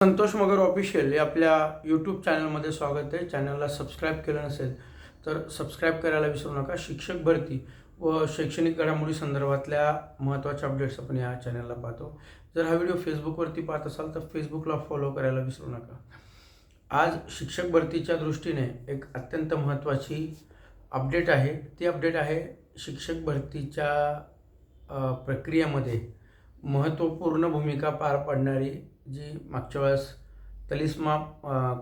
संतोष मगर official या आपल्या YouTube चॅनलमध्ये स्वागत आहे. चॅनलला सबस्क्राईब केलं नसेल तर सबस्क्राईब करायला विसरू नका. शिक्षक भरती व शैक्षणिक घडामोडी संदर्भातल्या महत्त्वाच्या अपडेट्स आपण या चॅनलला पाहतो. जर हा व्हिडिओ फेसबुकवरती पाहत असाल तर फेसबुकला फॉलो करायला विसरू नका. आज शिक्षक भरतीच्या दृष्टीने एक अत्यंत महत्त्वाची अपडेट आहे. ती अपडेट आहे शिक्षक भरतीच्या प्रक्रियेमध्ये महत्त्वपूर्ण भूमिका पार पाडणारी जी मागच्या वेळेस तलिस्मा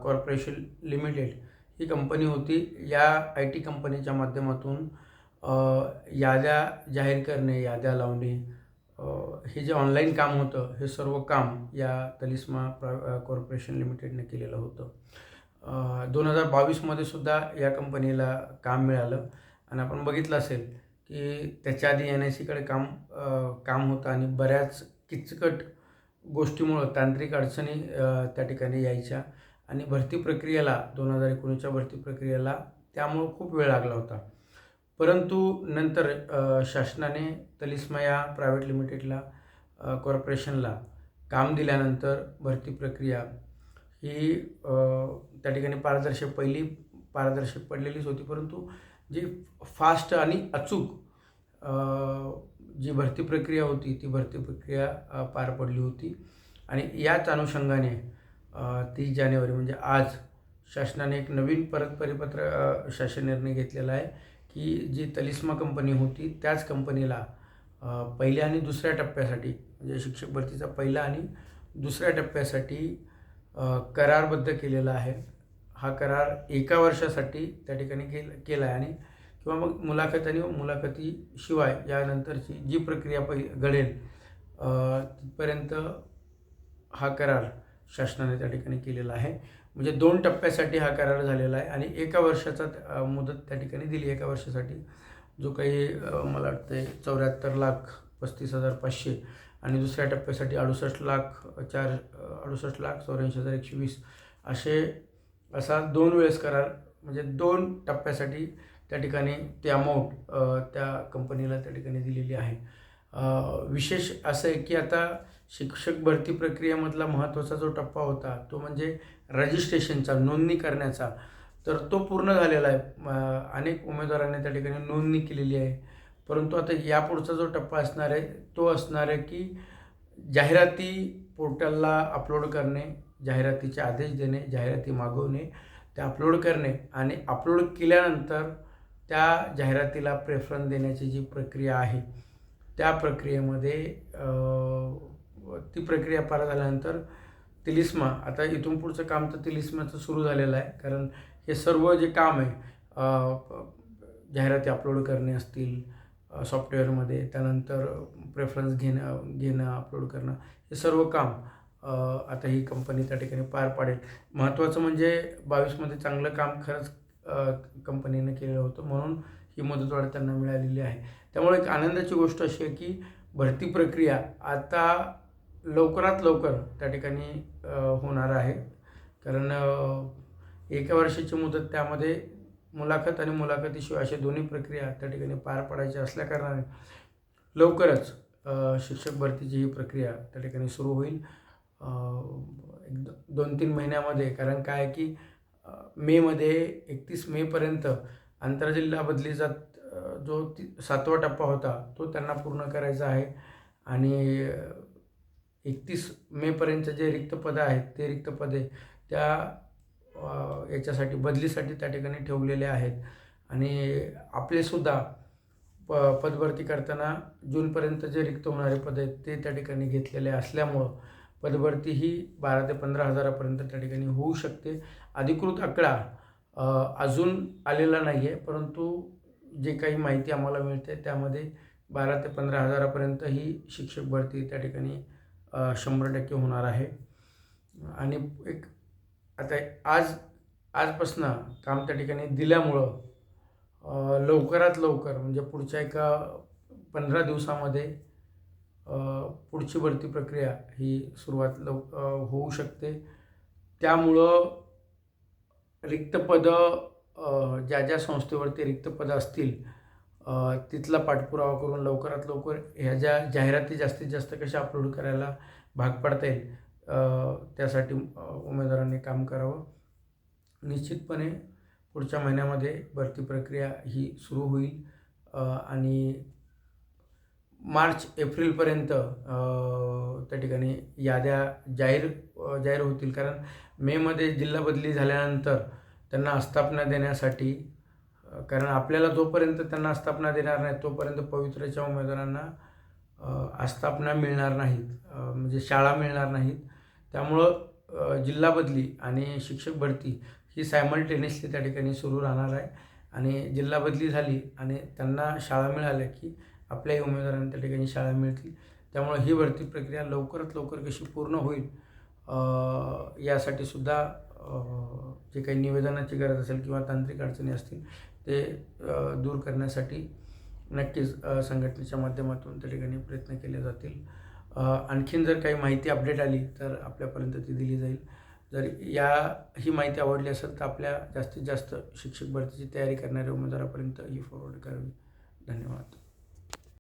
कॉर्पोरेशन लिमिटेड ही कंपनी होती. या आय टी कंपनीच्या माध्यमातून याद्या जाहीर करणे, याद्या लावणे, हे जे ऑनलाईन काम होतं हे सर्व काम या तलिस्मा कॉर्पोरेशन लिमिटेडने केलेलं होतं. 2022मध्ये सुद्धा या कंपनीला काम मिळालं आणि आपण बघितलं असेल की त्याच्या आधी एन आय सीकडे काम होतं आणि बऱ्याच किचकट गोष्टीमुळं तांत्रिक अडचणी त्या ठिकाणी यायच्या आणि भरती प्रक्रियेला 2019च्या भरती प्रक्रियेला त्यामुळं खूप वेळ लागला होता. परंतु नंतर शासनाने तलिस्मा या प्रायव्हेट लिमिटेडला कॉर्पोरेशनला काम दिल्यानंतर भरती प्रक्रिया ही त्या ठिकाणी पहिली पारदर्शक पडलेलीच होती, परंतु जी फास्ट आणि अचूक जी भरती प्रक्रिया होती ती भरती प्रक्रिया पार पडली होती. आणि याच अनुषंगाने 30 जानेवारी म्हणजे आज शासनाने एक नवीन परिपत्र शासन निर्णय घेतलेला आहे की जी तलिस्मा कंपनी होती त्याच कंपनीला पहिल्या आणि दुसऱ्या टप्प्यासाठी म्हणजे शिक्षक भरतीचा पहिला आणि दुसऱ्या टप्प्यासाठी करारबद्ध केलेला आहे. हा करार 1 वर्षासाठी त्या ठिकाणी केला आहे आणि किंवा मग मुलाखत आणि मुलाखतीशिवाय यानंतरची जी प्रक्रिया घडेल तिथपर्यंत हा करार शासनाने त्या ठिकाणी केलेला आहे. म्हणजे 2 टप्प्यासाठी हा करार झालेला आहे आणि 1 वर्षाचा मुदत त्या ठिकाणी दिली. 1 वर्षासाठी जो काही मला वाटतं 74,35,500 आणि दुसऱ्या टप्प्यासाठी 68,84,120 असा 2 वेळेस करार म्हणजे 2 टप्प्यासाठी त्या ठिकाणी ते अमाऊंट त्या कंपनीला त्या ठिकाणी दिलेली आहे. विशेष असं आहे की आता शिक्षक भरती प्रक्रियेमधला महत्त्वाचा जो टप्पा होता तो म्हणजे रजिस्ट्रेशनचा, नोंदणी करण्याचा, तर तो पूर्ण झालेला आहे. अनेक उमेदवारांनी त्या ठिकाणी नोंदणी केलेली आहे. परंतु आता यापुढचा जो टप्पा असणार आहे तो असणार आहे की जाहिराती पोर्टलला अपलोड करणे, जाहिरातीचे आदेश देणे, जाहिराती मागवणे, त्या अपलोड करणे आणि अपलोड केल्यानंतर त्या जाहिरातीला प्रेफरन्स देण्याची जी प्रक्रिया आहे त्या प्रक्रियेमध्ये ती प्रक्रिया पार झाल्यानंतर तिलिस्मा आता इथून पुढचं काम तर तिलिस्माचं सुरू झालेलं आहे. कारण हे सर्व जे काम आहे जाहिराती अपलोड करणे असतील सॉफ्टवेअरमध्ये, त्यानंतर प्रेफरन्स घेणं अपलोड करणं, हे सर्व काम आता ही कंपनी त्या ठिकाणी पार पाडेल. महत्त्वाचं म्हणजे 22मध्ये चांगलं काम खरंच कंपनीने केलेलं होतं म्हणून ही मुदतवाढ त्यांना मिळालेली आहे. त्यामुळे एक आनंदाची गोष्ट अशी आहे की भरती प्रक्रिया आता लवकरात लवकर त्या ठिकाणी होणार आहे. कारण 1 वर्षाची मुदत त्यामध्ये मुलाखत आणि मुलाखतीशिवाय अशा दोन्ही प्रक्रिया त्या ठिकाणी पार पाडायच्या असल्याकारणाने लवकरच शिक्षक भरतीची ही प्रक्रिया त्या ठिकाणी सुरू होईल. 2-3 महिन्यामध्ये. कारण काय आहे की मेमध्ये 31 मेपर्यंत आंतरजिल्हा बदलीचा जो 7वा टप्पा होता तो त्यांना पूर्ण करायचा आहे आणि 31 मेपर्यंत जे रिक्त पदं आहेत ते रिक्त पदे त्या याच्यासाठी बदलीसाठी त्या ठिकाणी ठेवलेले आहेत. आणि आपलेसुद्धा पदभरती करताना जूनपर्यंत जे रिक्त होणारे पद आहेत ते त्या ठिकाणी घेतलेले असल्यामुळं पदभरती ही 12 ते 15 हजारापर्यंत त्या ठिकाणी होऊ शकते. अधिकृत आकडा अजून आलेला नाही आहे, परंतु जे काही माहिती आम्हाला मिळते त्यामध्ये 12 ते 15 हजारापर्यंत ही शिक्षक भरती त्या ठिकाणी 100% होणार आहे. आणि एक आता आजपासून काम त्या ठिकाणी दिल्यामुळं लवकरात लवकर म्हणजे पुढच्या एका 15 दिवसामध्ये पुढची भरती प्रक्रिया ही सुरुवात होऊ शकते. त्यामुळं रिक्त पदं ज्या संस्थेवरती रिक्त पदं असतील तिथला पाठपुरावा करून लवकरात लवकर ह्या ज्या जाहिराती जास्तीत जास्त कशा अपलोड करायला भाग पडता येईल त्यासाठी उमेदवारांनी काम करावं. निश्चितपणे पुढच्या महिन्यामध्ये भरती प्रक्रिया ही सुरू होईल आणि मार्च-एप्रिलपर्यंत त्या ठिकाणी याद्या जाहीर होतील. कारण मेमध्ये जिल्हा बदली झाल्यानंतर त्यांना आस्थापना देण्यासाठी कारण आपल्याला जोपर्यंत त्यांना आस्थापना देणार नाही तोपर्यंत पवित्रच्या उमेदवारांना आस्थापना मिळणार नाहीत, म्हणजे शाळा मिळणार नाहीत. त्यामुळं जिल्हा बदली आणि शिक्षक भरती ही सायमल्टेनियसली त्या ठिकाणी सुरू राहणार आहे आणि जिल्हा बदली झाली आणि त्यांना शाळा मिळाल्या की आपल्याही उमेदवारांना त्या ठिकाणी शाळा मिळतील. त्यामुळे ही भरती प्रक्रिया लवकरात लवकर कशी पूर्ण होईल यासाठी सुद्धा जे काही निवेदनाची गरज असेल किंवा तांत्रिक अडचणी असतील ते दूर करण्यासाठी नक्कीच संघटनेच्या माध्यमातून त्या ठिकाणी प्रयत्न केले जातील. आणखीन जर काही माहिती अपडेट आली तर आपल्यापर्यंत ती दिली जाईल. जर ही माहिती आवडली असेल तर आपल्या जास्तीत जास्त शिक्षक भरतीची तयारी करणाऱ्या उमेदवारापर्यंत ही फॉरवर्ड करावी. धन्यवाद.